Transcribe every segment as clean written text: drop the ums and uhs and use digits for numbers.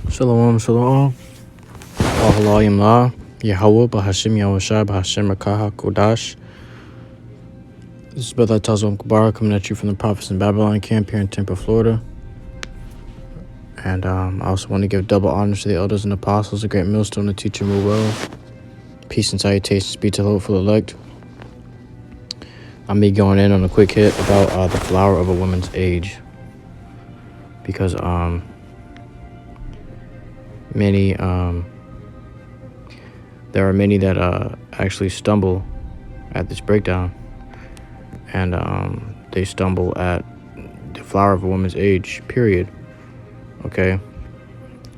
Shalom, shalom. Allah Yamla, Yahweh, Bahashim, Yahushua, Bahashim, Rakaha, Kodash. This is Brother Tazom Kabara coming at you from the Prophets in Babylon camp here in Tampa, Florida. And I also want to give double honors to the elders and apostles, a great millstone to teach and rule well. Peace and salutations be to the hopeful elect. I'm be going in on a quick hit about the flower of a woman's age. Because there are many that actually stumble at this breakdown, and they stumble at the flower of a woman's age, period. Okay,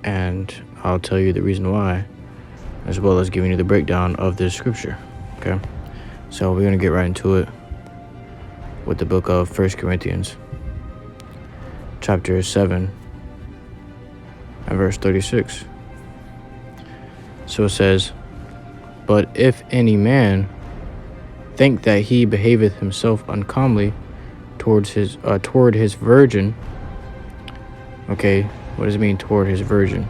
and I'll tell you the reason why, as well as giving you the breakdown of this scripture. Okay, so we're gonna get right into it with the book of 1 Corinthians, chapter 7 and verse 36. So it says, "But if any man think that he behaveth himself uncomely toward his virgin," okay, what does it mean toward his virgin?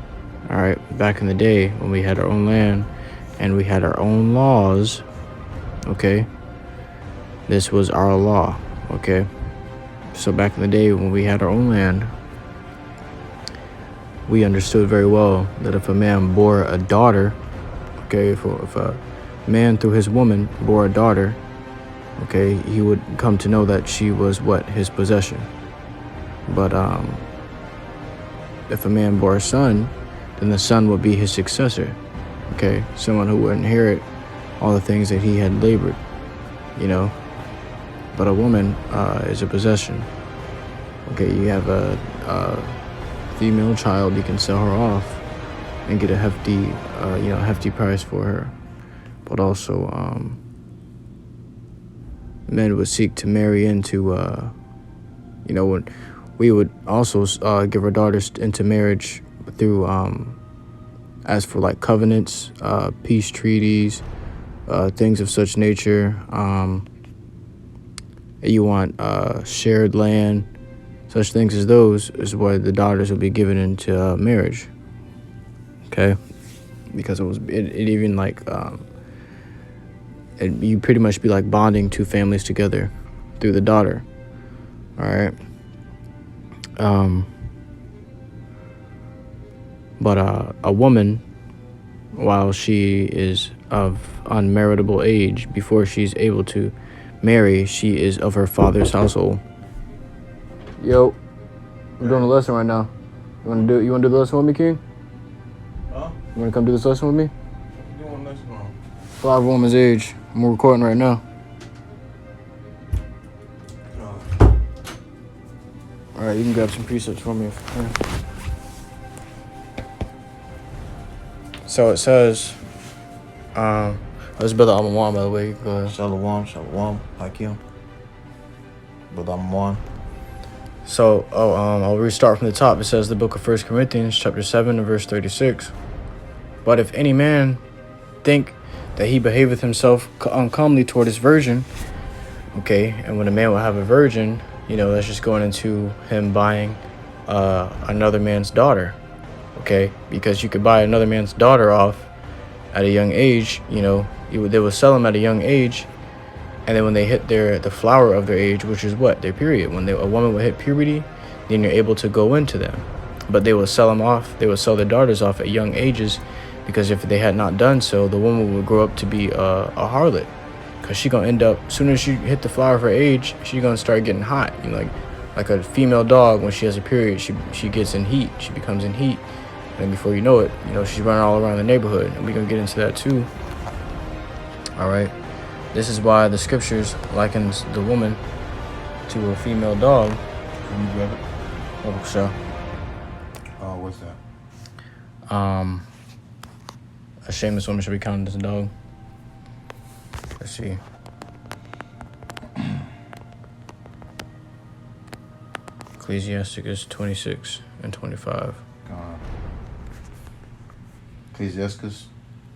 All right, back in the day when we had our own land and we had our own laws, okay, this was our law, okay. So back in the day when we had our own land, we understood very well that if a man bore a daughter, okay, if a man through his woman bore a daughter, okay, he would come to know that she was his possession. But if a man bore a son, then the son would be his successor, okay, someone who would inherit all the things that he had labored, you know. But a woman is a possession. Okay, you have a female child, you can sell her off and get a hefty price for her. But also, men would seek to marry into, when we would also give our daughters into marriage through, as for like covenants, peace treaties, things of such nature. You want shared land. Such things as those is where the daughters will be given into marriage. Okay, because it even like you pretty much be like bonding two families together through the daughter. All right. But a woman, while she is of unmeritable age, before she's able to marry, she is of her father's household. Yo, I'm doing a lesson right now. You wanna do the lesson with me, King? Huh? You wanna come do this lesson with me? What you doing next one? Flower of a woman's age. I'm recording right now. Alright, you can grab some precepts for me if you can. So it says, this brother Amon, by the way. Go ahead. Shalom, Hakim. But I'm one. So, I'll restart from the top. It says the book of 1 Corinthians, chapter 7, and verse 36. "But if any man think that he behaveth himself uncomely toward his virgin," okay, and when a man will have a virgin, that's just going into him buying another man's daughter, okay, because you could buy another man's daughter off at a young age, they will sell them at a young age. And then when they hit the flower of their age, which is their period, when a woman will hit puberty, then you're able to go into them. But they will sell them off. They will sell their daughters off at young ages, because if they had not done so, the woman will grow up to be a harlot, because she's gonna end up, as soon as she hit the flower of her age, she's gonna start getting hot. Like a female dog, when she has a period, she gets in heat. She becomes in heat, and before you know it, she's running all around the neighborhood. And we're gonna get into that too. All right. This is why the scriptures likens the woman to a female dog. Can you grab it? Oh, sure. What's that? A shameless woman should be counted as a dog. Let's see. Ecclesiasticus 26 and 25. Ecclesiasticus?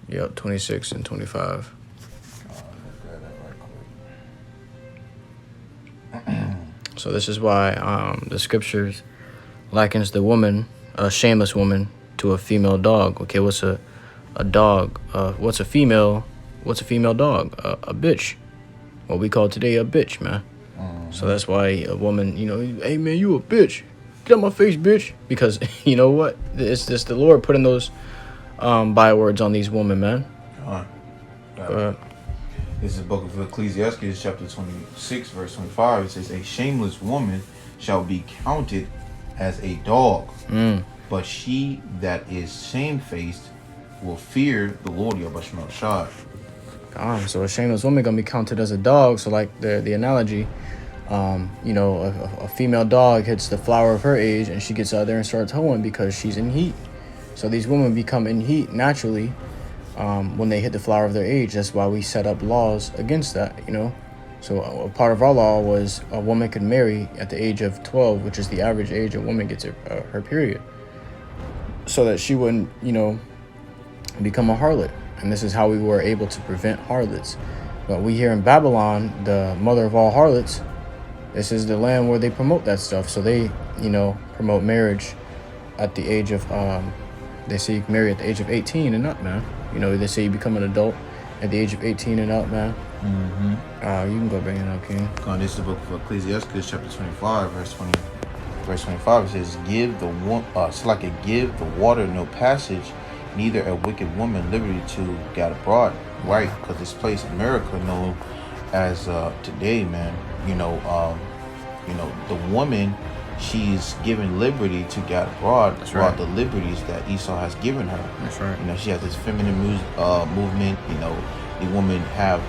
Yep, 26 and 25. So this is why the scriptures likens the woman, a shameless woman, to a female dog. Okay, what's a dog? What's a female dog? A bitch. What we call today a bitch, man. So that's why a woman, hey man, you a bitch. Get out my face, bitch. Because you know what? It's just the Lord putting those bywords on these women, man. This is the book of Ecclesiastes, chapter 26, verse 25. It says, a shameless woman shall be counted as a dog, but she that is shamefaced will fear the Lord Yahweh Shai. So a shameless woman gonna be counted as a dog. So like the analogy, a female dog hits the flower of her age and she gets out there and starts hoeing because she's in heat. So these women become in heat naturally when they hit the flower of their age. That's why we set up laws against that, So a part of our law was a woman could marry at the age of 12, which is the average age a woman gets her period, so that she wouldn't, become a harlot. And this is how we were able to prevent harlots. But we here in Babylon, the mother of all harlots, this is the land where they promote that stuff. So they, promote marriage at the age of, they say you can marry at the age of 18 and up, man. They say you become an adult at the age of 18 and up, man. You can go bring it up, King. This is the book of Ecclesiastes, chapter 25, verse 20. Verse 25, it says, give the water no passage, neither a wicked woman liberty to get abroad. Right, because this place, America, known as today, man, the woman, she's given liberty to get abroad. That's throughout right. The liberties that Esau has given her. That's right. She has this feminine movement. The women have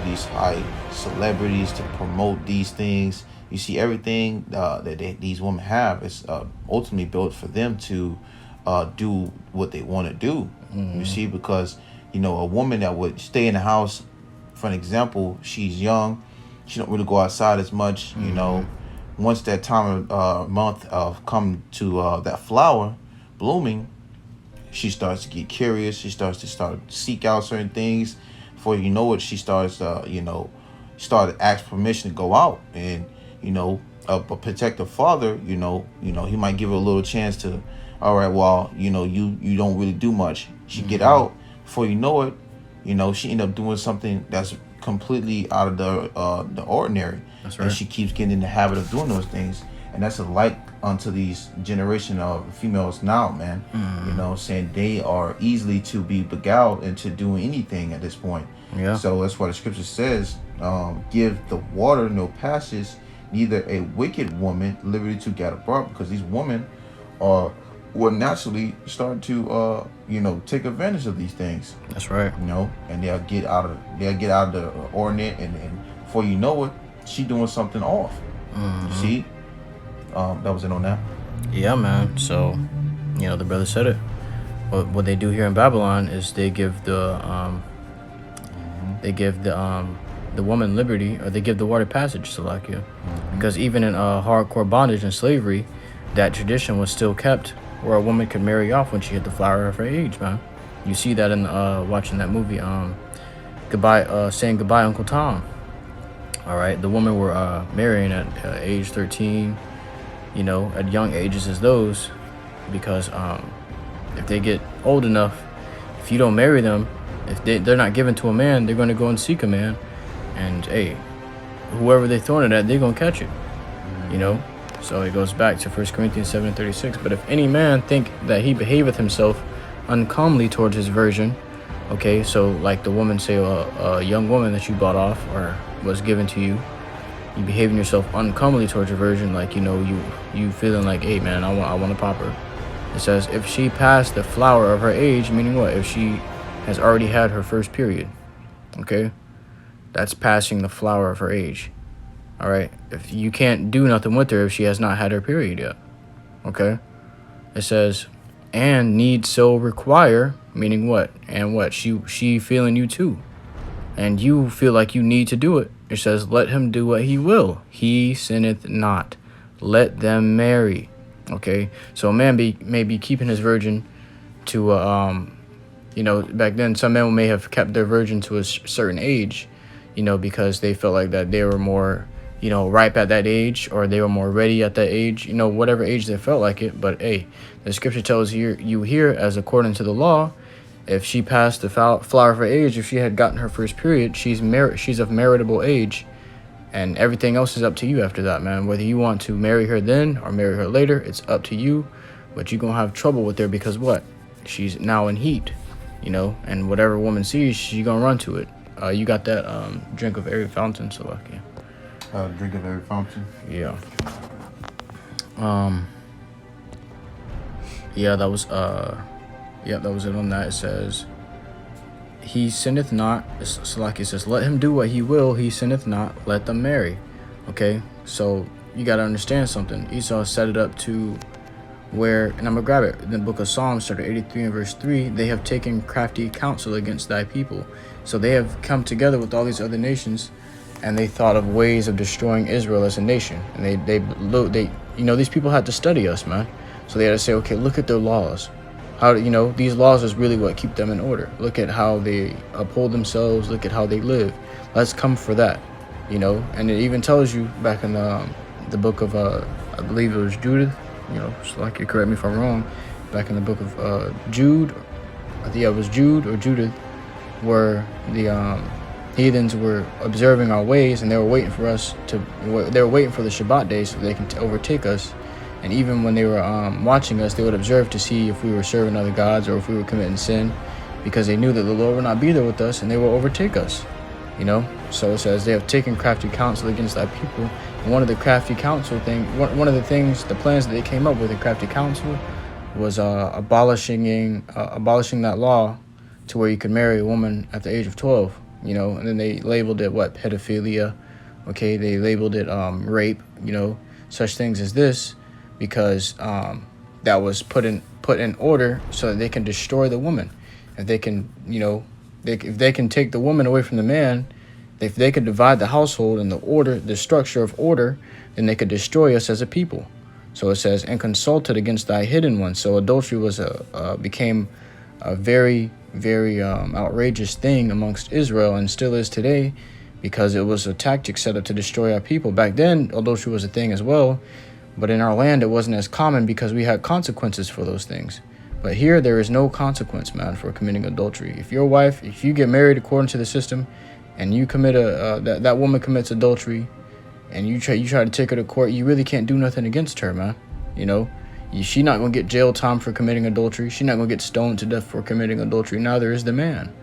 these high celebrities to promote these things. You see, everything that these women have is ultimately built for them to do what they want to do. You see, because a woman that would stay in the house, for an example, she's young, she don't really go outside as much. Once that time of month come to that flower blooming, she starts to get curious. She starts to seek out certain things. Before you know it, she starts to ask permission to go out. And a protective father, he might give her a little chance to, all right, well, you don't really do much. She get out. Before you know it, she end up doing something that's completely out of the ordinary. That's right. And she keeps getting in the habit of doing those things. And that's a light unto these generation of females now, man. Saying they are easily to be beguiled into doing anything at this point. Yeah. So that's why the scripture says, give the water no passage, neither a wicked woman liberty to get abroad, because these women will naturally start to take advantage of these things. That's right. And they'll get out of the ordinary, and before you know it, she doing something off. You see, that was it on that. Yeah, man. So, the brother said it. What they do here in Babylon is they give the woman liberty, or they give the water passage, Salakia. Because even in hardcore bondage and slavery, that tradition was still kept, where a woman could marry off when she hit the flower of her age, man. You see that in watching that movie, Saying Goodbye, Uncle Tom. All right, the women were marrying at age 13, at young ages as those, because if they get old enough, if you don't marry them, if they're not given to a man, they're going to go and seek a man, and hey, whoever they're throwing it at, they're going to catch it, So it goes back to 1 Corinthians 7:36. But if any man think that he behaveth himself uncomely towards his virgin, okay, so like the woman, say a young woman that you bought off or was given to you, you behaving yourself uncomely towards your virgin, like you feeling like, hey man, I want to pop her. It says if she passed the flower of her age, meaning what? If she has already had her first period, okay, that's passing the flower of her age. All right, if you can't do nothing with her if she has not had her period yet, okay? It says, and need so require, meaning what? And what? She feeling you too, and you feel like you need to do it. It says, let him do what he will. He sinneth not. Let them marry. Okay, so a man may be keeping his virgin to, back then some men may have kept their virgin to a certain age, because they felt like that they were more ripe at that age, or they were more ready at that age, whatever age they felt like it. But hey, the scripture tells you here, as according to the law, if she passed the flower of her age, if she had gotten her first period, she's of meritable age, and everything else is up to you after that, man. Whether you want to marry her then or marry her later, it's up to you. But you're gonna have trouble with her because what? She's now in heat, and whatever woman sees, she's gonna run to it. You got that drink of every fountain, so lucky. Drink of every fountain. Yeah. Yeah, that was it on that. It says, he sinneth not. So like it says, let him do what he will, he sinneth not, let them marry. Okay, so you got to understand something. Esau set it up to where, and I'm gonna grab it in the book of Psalms, chapter 83 and verse 3, they have taken crafty counsel against thy people. So they have come together with all these other nations, and they thought of ways of destroying Israel as a nation. And they these people had to study us, man. So they had to say, okay, look at their laws. How these laws is really what keep them in order. Look at how they uphold themselves. Look at how they live. Let's come for that, And it even tells you back in the book of I believe it was Judith. So like you correct me if I'm wrong. Back in the book of Jude, I think it was Jude or Judith, where the heathens were observing our ways, and they were waiting for us they were waiting for the Shabbat day so they can overtake us. And even when they were watching us, they would observe to see if we were serving other gods or if we were committing sin, because they knew that the Lord would not be there with us and they will overtake us. So it says they have taken crafty counsel against thy people. And one of the crafty counsel one of the things, the plans that they came up with in crafty counsel was abolishing that law to where you could marry a woman at the age of 12. And then they labeled it pedophilia. Okay, they labeled it rape. Such things as this, because that was put in order so that they can destroy the woman. If they can, if they can take the woman away from the man, if they could divide the household and the structure of order, then they could destroy us as a people. So it says, and consulted against thy hidden ones. So adultery became a very, very outrageous thing amongst Israel, and still is today, because it was a tactic set up to destroy our people. Back then, adultery was a thing as well, but in our land, it wasn't as common because we had consequences for those things. But here, there is no consequence, man, for committing adultery. If you get married according to the system, and you commit that woman commits adultery, and you try to take her to court, you really can't do nothing against her, man. She's not gonna get jail time for committing adultery. She's not gonna get stoned to death for committing adultery. Neither is the man.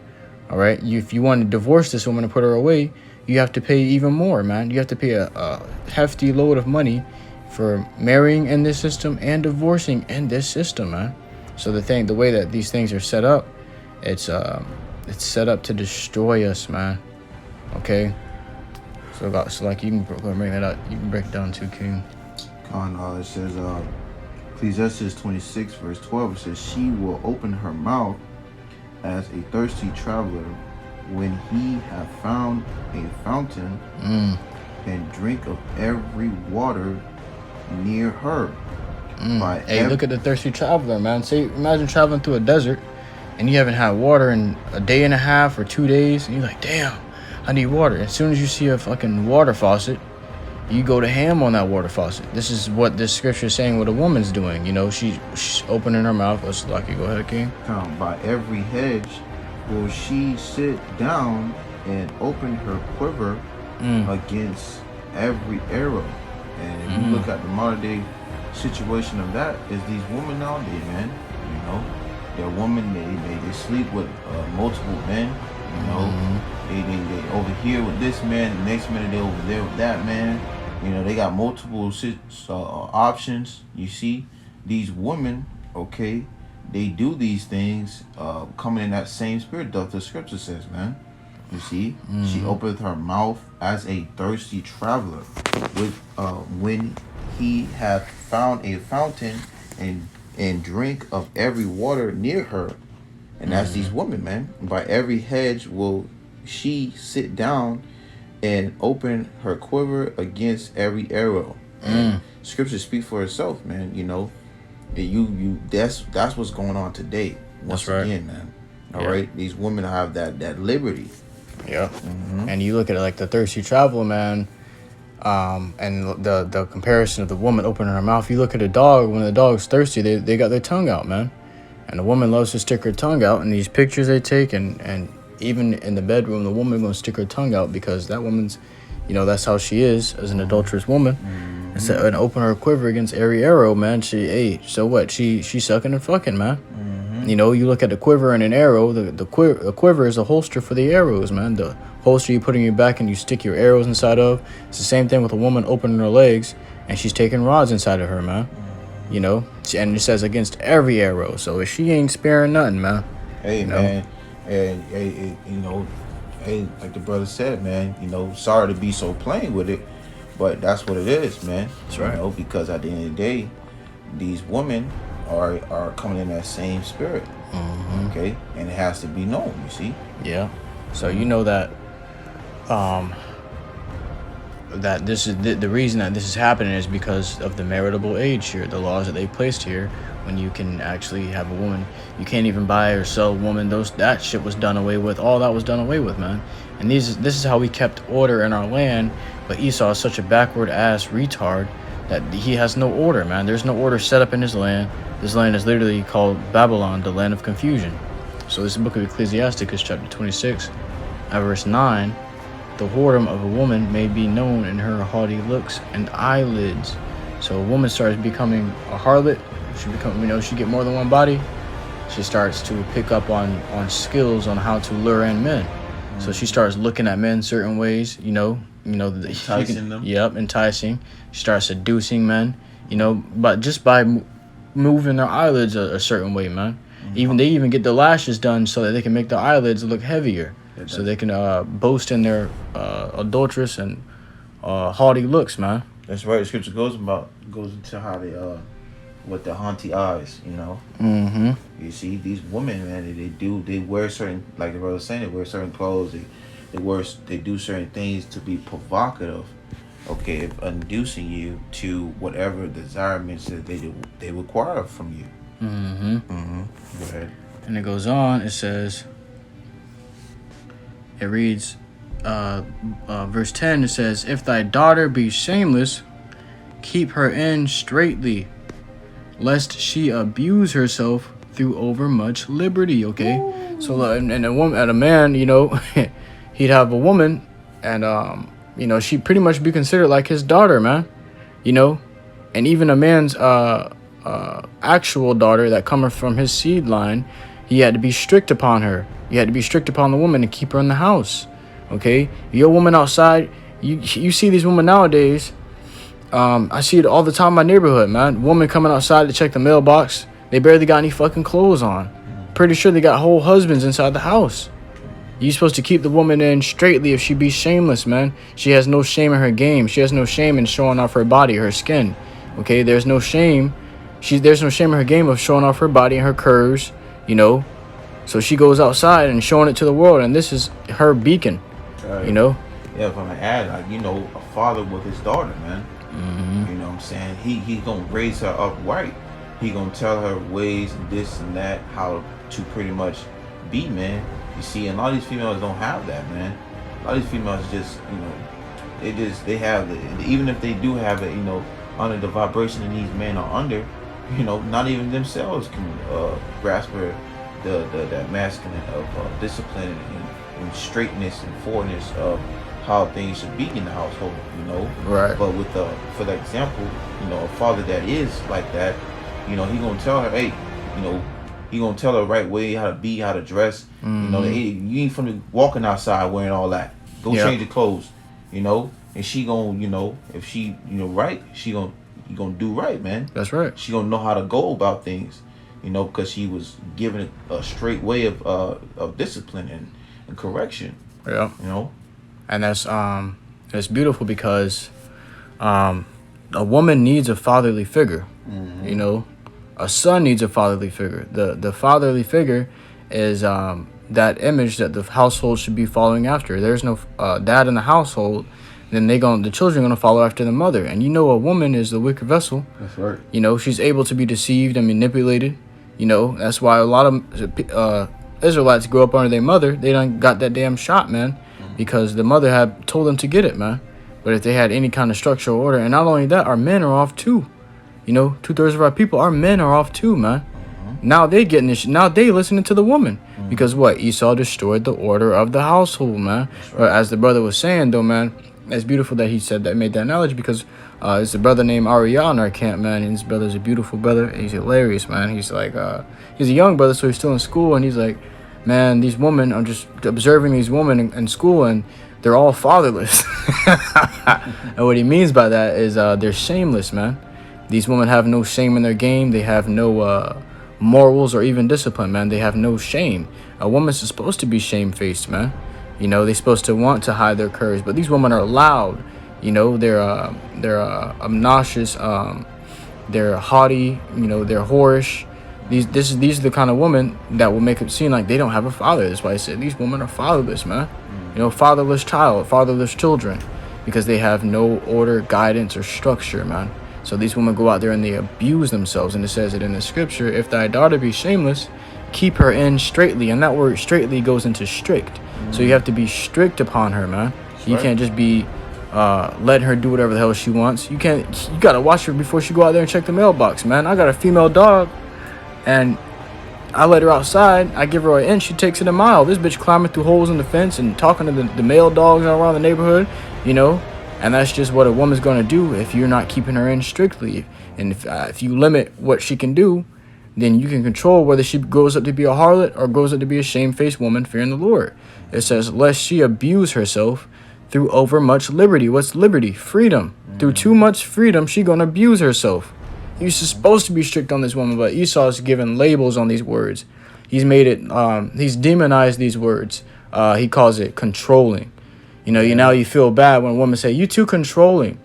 All right. If you want to divorce this woman and put her away, you have to pay even more, man. You have to pay a hefty load of money for marrying in this system and divorcing in this system, man. So the way that these things are set up, it's set up to destroy us, man. Okay. So like you can bring that up. You can break it down too, King. It says Ecclesiastes 26 verse 12. It says, she will open her mouth as a thirsty traveler when he hath found a fountain and drink of every water near her. Look at the thirsty traveler, man. Imagine traveling through a desert and you haven't had water in a day and a half or 2 days, and you're like, damn, I need water. As soon as you see a fucking water faucet, you go to ham on that water faucet. This is what this scripture is saying what a woman's doing. She's opening her mouth. Let's lucky. Go ahead, King. By every hedge will she sit down and open her quiver against every arrow. And if you look at the modern day situation of that, is these women nowadays, man. They're women. They sleep with multiple men. They over here with this man, the next minute they over there with that man. They got multiple options. You see, these women, okay, they do these things coming in that same spirit that the scripture says, man. You see, she openeth her mouth as a thirsty traveler with when he hath found a fountain and drink of every water near her. And that's these women, man. By every hedge will she sit down and open her quiver against every arrow. Scripture speaks for itself, man. That's what's going on today. Once again, man. All right, these women have that liberty. Yeah. And you look at it like the thirsty traveler, man. And the comparison of the woman opening her mouth. You look at a dog, when the dog's thirsty, they got their tongue out, man. And the woman loves to stick her tongue out in these pictures they take, and even in the bedroom, the woman gonna stick her tongue out because that woman's, that's how she is as an adulterous woman. And open her quiver against every arrow, man. So what? She sucking and fucking, man. You look at the quiver and an arrow. The quiver is a holster for the arrows, man. The holster you put in your back and you stick your arrows inside of. It's the same thing with a woman opening her legs and she's taking rods inside of her, man. And it says against every arrow. So she ain't sparing nothing, man. Hey, man, and hey, like the brother said, man. Sorry to be so plain with it, but that's what it is, man. That's right. Because at the end of the day, these women are coming in that same spirit. Okay, and it has to be known. You see. Yeah. So that this is the reason that this is happening is because of the maritable age here, the laws that they placed here. When you can actually have a woman, you can't even buy or sell a woman. That shit was done away with. All that was done away with, man. And this is how we kept order in our land. But Esau is such a backward ass retard that he has no order, man. There's no order set up in his land. This land is literally called Babylon, the land of confusion. So this is the book of Ecclesiasticus, chapter 26, verse 9. The whoredom of a woman may be known in her haughty looks and eyelids. So a woman starts becoming a harlot. She get more than one body. She starts to pick up on skills on how to lure in men. So she starts looking at men certain ways, Enticing them. Yep, enticing. She starts seducing men, but just by moving their eyelids a certain way, man. They even get the lashes done so that they can make their eyelids look heavier, so they can boast in their adulterous and haughty looks, man. That's right. The scripture goes into how they with the haunty eyes, You see, these women, man, they wear certain, like the brother was saying, they wear certain clothes, they do certain things to be provocative, okay, of inducing you to whatever desirements that they require from you. Go ahead. And it goes on, it reads, verse 10, it says, if thy daughter be shameless, keep her in straitly, lest she abuse herself through overmuch liberty. Okay. Ooh. So and a man, he'd have a woman, and she'd pretty much be considered like his daughter, man. And even a man's actual daughter that coming from his seed line, he had to be strict upon her. You had to be strict upon the woman and keep her in the house. Okay. Your woman outside, you see these women nowadays. I see it all the time in my neighborhood, man. Woman coming outside to check the mailbox. They barely got any fucking clothes on. Pretty sure they got whole husbands inside the house. You supposed to keep the woman in straightly if she be shameless, man. She has no shame in her game. She has no shame in showing off her body, her skin. Okay, there's no shame. There's no shame in her game of showing off her body and her curves, So she goes outside and showing it to the world, and this is her beacon, Yeah, if I'm gonna add, a father with his daughter, man. You know what I'm saying? He gonna raise her up right. He gonna tell her ways and this and that, how to pretty much be, man. You see, and a lot of these females don't have that, man. A lot of these females just, they have the, even if they do have it, under the vibration that these men are under, not even themselves can grasp that masculine of discipline and straightness and forwardness of how things should be in the household, Right. But for that example, a father that is like that, he gonna tell her, hey, he gonna tell her the right way, how to be, how to dress. Hey, you ain't from walking outside wearing all that. Go change your clothes, And she gonna, if she, right, you gonna do right, man. That's right. She gonna know how to go about things, because she was given a straight way of discipline and correction. Yeah. And that's beautiful because a woman needs a fatherly figure. A son needs a fatherly figure. The fatherly figure is that image that the household should be following after. There's no dad in the household, then the children are gonna follow after the mother. And a woman is the wicked vessel. That's right. She's able to be deceived and manipulated. That's why a lot of Israelites grow up under their mother. They done got that damn shot, man. Because the mother had told them to get it, man. But if they had any kind of structural order, and not only that, our men are off too. You know, 2/3 of our people, our men are off too, man. Now they getting this. Now they listening to the woman because what Esau destroyed the order of the household, man. Right. Or as the brother was saying, though, man, it's beautiful that he said that, made that analogy because it's a brother named Ariel in our camp, man. And his brother's a beautiful brother. He's hilarious, man. He's like, he's a young brother, so he's still in school, and he's like, man, these women. I'm just observing these women in school, and they're all fatherless. And what he means by that is they're shameless, man. These women have no shame in their game. They have no morals or even discipline, man. They have no shame. A woman's supposed to be shamefaced, man. You know, they're supposed to want to hide their courage, but these women are loud. You know, they're obnoxious. They're haughty. You know, they're whorish. These are the kind of women that will make it seem like they don't have a father. That's why I said these women are fatherless, man. You know, fatherless children, because they have no order, guidance, or structure, man. So these women go out there and they abuse themselves. And it says it in the scripture, if thy daughter be shameless, keep her in straitly. And that word straitly goes into strict. So you have to be strict upon her, man. You can't just be letting her do whatever the hell she wants. You got to watch her before she go out there and check the mailbox, man. I got a female dog and I let her outside. I give her an inch. She takes it a mile. This bitch climbing through holes in the fence and talking to the male dogs all around the neighborhood, you know. And that's just what a woman's going to do if you're not keeping her in strictly. And if you limit what she can do, then you can control whether she grows up to be a harlot or grows up to be a shamefaced woman fearing the Lord. It says, lest she abuse herself through overmuch liberty. What's liberty? Freedom. Through too much freedom, she going to abuse herself. You're supposed to be strict on this woman, but Esau's given labels on these words. He's made it, he's demonized these words. He calls it controlling. You know, now you feel bad when a woman say, you too controlling.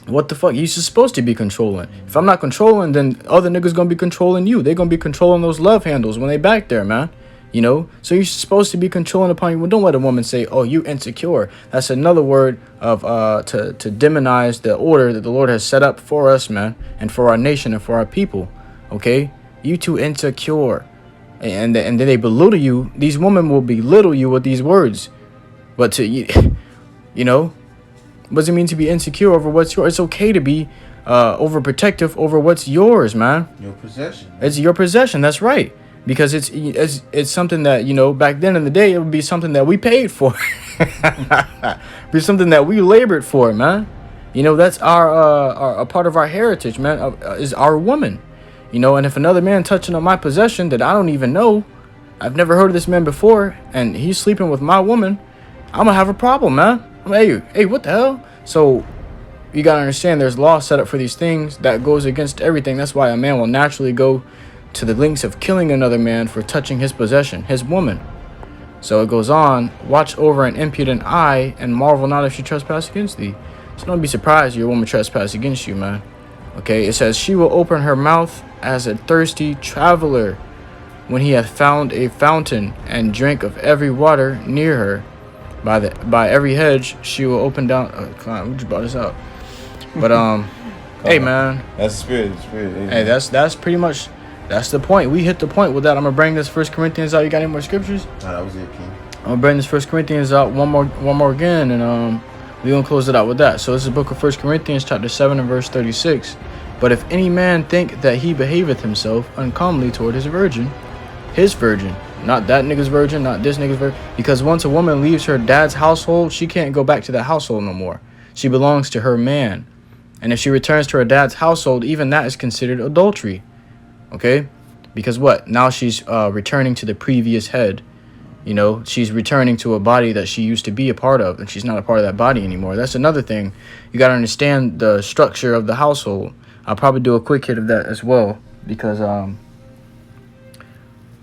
What the fuck? You're supposed to be controlling. If I'm not controlling, then other niggas gonna be controlling you. They're gonna be controlling those love handles when they back there, man. You know? So you're supposed to be controlling upon you. Well, don't let a woman say, oh, you insecure. That's another word of to demonize the order that the Lord has set up for us, man, and for our nation and for our people. Okay? You too insecure. And then they belittle you. These women will belittle you with these words. But you know, what does it mean to be insecure over what's yours? It's okay to be overprotective over what's yours, man. Your possession. It's your possession. That's right. Because it's something that, you know, back then in the day, it would be something that we paid for. Be something that we labored for, man. You know, that's a part of our heritage, man, is our woman. You know, and if another man touching on my possession that I don't even know, I've never heard of this man before, and he's sleeping with my woman, I'm gonna have a problem, man. Hey, what the hell? So you gotta understand there's law set up for these things that goes against everything. That's why a man will naturally go to the lengths of killing another man for touching his possession, his woman. So it goes on, watch over an impudent eye and marvel not if she trespass against thee. So don't be surprised your woman trespass against you, man. Okay, it says she will open her mouth as a thirsty traveler when he hath found a fountain and drink of every water near her. By every hedge she will open down. Come on, we just brought this out. But hey, man. That's the spirit. Hey, that's pretty much that's the point. We hit the point with that. I'm gonna bring this 1 Corinthians out. You got any more scriptures? No, that was it, King. I'm gonna bring this 1 Corinthians out one more again, and we're gonna close it out with that. So this is the book of 1 Corinthians, chapter 7 and verse 36. But if any man think that he behaveth himself uncomely toward his virgin, not that nigga's virgin, not this nigga's virgin. Because once a woman leaves her dad's household, she can't go back to that household no more. She belongs to her man. And if she returns to her dad's household, even that is considered adultery. Okay? Because what? Now she's returning to the previous head. You know, she's returning to a body that she used to be a part of, and she's not a part of that body anymore. That's another thing. You got to understand the structure of the household. I'll probably do a quick hit of that as well, because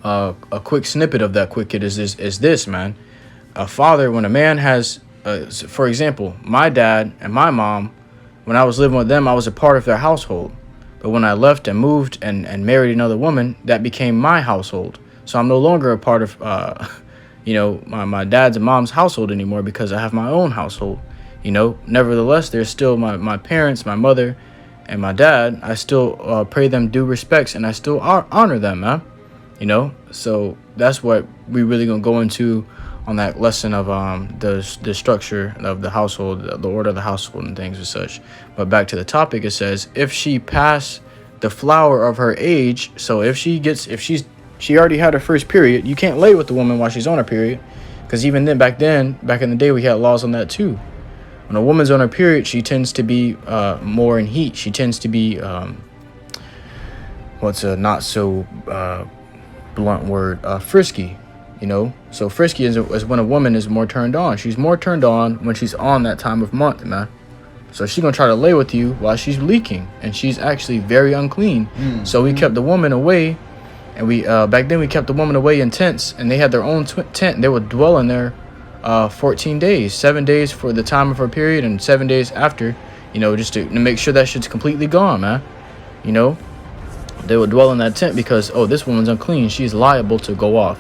a quick snippet of that quick hit is this, man. A father, when a man has, for example, my dad and my mom, when I was living with them, I was a part of their household. But when I left and moved and married another woman, that became my household. So I'm no longer a part of, my dad's and mom's household anymore, because I have my own household. You know, nevertheless, there's still my parents, my mother, and my dad. I still pay them due respects, and I still honor them, man. You know, so that's what we really gonna go into on that lesson of the structure of the household, the order of the household and things and such. But back to the topic, it says if she passed the flower of her age, so if she already had her first period, you can't lay with the woman while she's on her period, because even then, back in the day, we had laws on that too. When a woman's on her period, she tends to be more in heat. She tends to be what's a not so blunt word, frisky. So frisky is when a woman is more turned on. She's more turned on when she's on that time of month, man. So she's gonna try to lay with you while she's leaking, and she's actually very unclean. So we kept the woman away, and we back then we kept the woman away in tents, and they had their own tent. They would dwell in there 14 days, 7 days for the time of her period, and 7 days after. Just to make sure that shit's completely gone, man. They would dwell in that tent because this woman's unclean. She's liable to go off.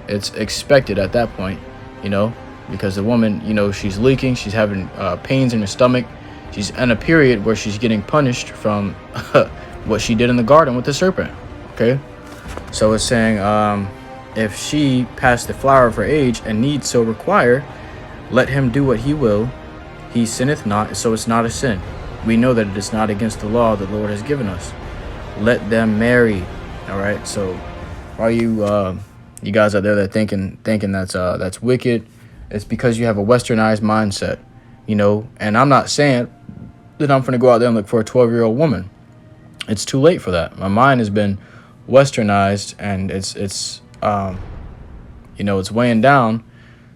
It's expected at that point. Because the woman, she's leaking, she's having pains in her stomach, she's in a period where she's getting punished from what she did in the garden with the serpent. Okay, so it's saying if she passed the flower of her age and need so require, let him do what he will, he sinneth not, so it's not a sin. We know that it is not against the law the Lord has given us. Let them marry. All right, so are you guys out there that thinking that's wicked? It's because you have a westernized mindset, and I'm not saying that I'm going to go out there and look for a 12-year-old woman. It's too late for that. My mind has been westernized, and it's weighing down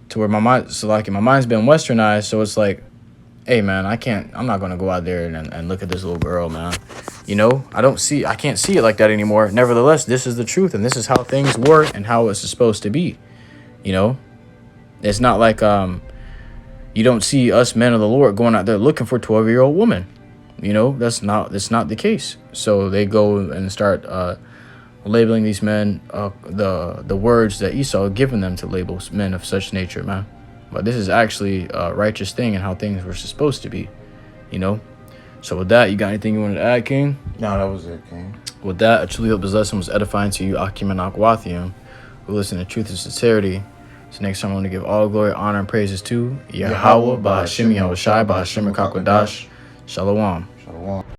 to where my mind's been westernized. So it's like, hey man, I'm not going to go out there and look at this little girl, man. I can't see it like that anymore. Nevertheless, this is the truth, and this is how things work and how it's supposed to be. It's not like you don't see us men of the Lord going out there looking for 12-year-old women. That's not the case. So they go and start labeling these men the words that Esau given them to label men of such nature, man. But this is actually a righteous thing and how things were supposed to be. So with that, you got anything you wanted to add, King? No, that was it, King. With that, I truly hope this lesson was edifying to you, Akim and Akwathium, who listen to truth and sincerity. So next time, I want to give all glory, honor, and praises to Yahweh, Ba'ashim Yahushai, Ba'ashim Kakwadash. Shalom. Shalom.